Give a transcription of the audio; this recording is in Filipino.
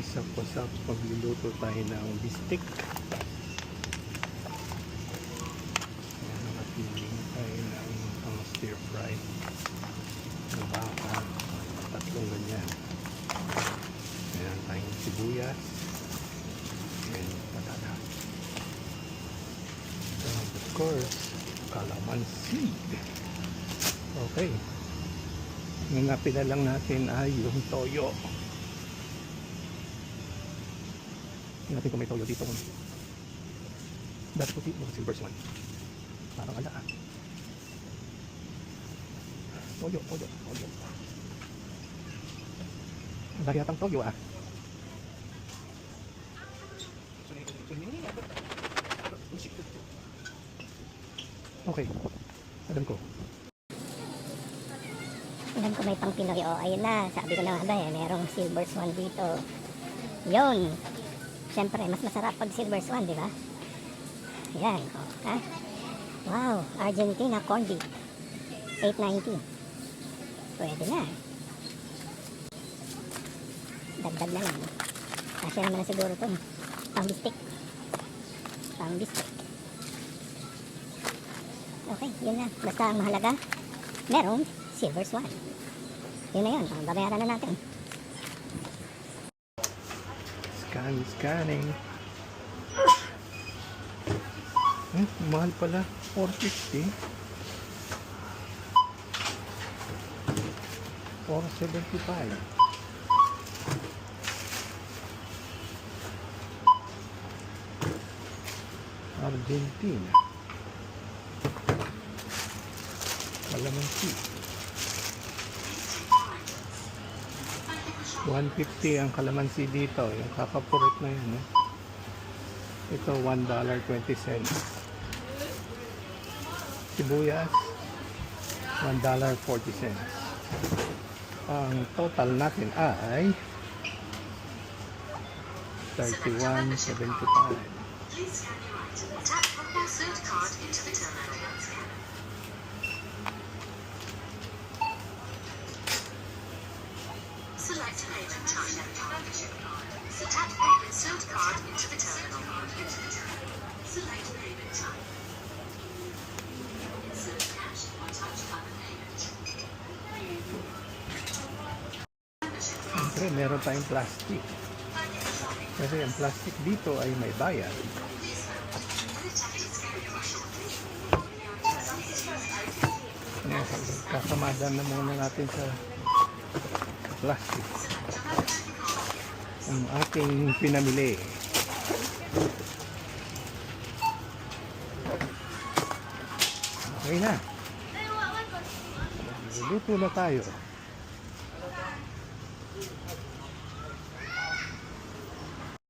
Isa-pasak pagluluto tayo ng bistik. Nakapili tayo ng pang stir fry na baka, tatlong ganyan. Meron tayong sibuyas and patata, and of course calamansi. Okay, ngangapin na lang natin ay yung toyo. Tingnan natin kung may toyo dito. Dati puti mo silver swan. Parang ala. Toyo. Wala yatang toyo ah. Okay. Alam ko may pang Pinoy. O, ayun na. Sabi ko na nga ba eh, merong silver swan dito. Yun. Siyempre, mas masarap pag silver swan, di ba? Ayan. O, ha? Wow. Argentina corned beef. $8.90. Pwede na. Dagdag na lang. Kasi naman na siguro ito. Pang bistik. Okay, yun na. Basta ang mahalaga, merong silver swan. Yun na yun. Babayaran na natin. Scanning. Mahal pala. $4.50. $4.75. Argentina. Calamansi. $1.50 ang calamansi dito. Yung kakapurit na yun. Ito $1.20. Sibuyas $1.40. Ang total natin ay $31.75. Select payment type. Tap payment insert card into the terminal. Select payment type. Insert cash or touch card payment. Siyempre, meron tayong plastic. Kasi ang plastic dito ay may bayad. Kakamadan na muna natin sa plastic ang ating pinamili. Okay na. Luto na tayo.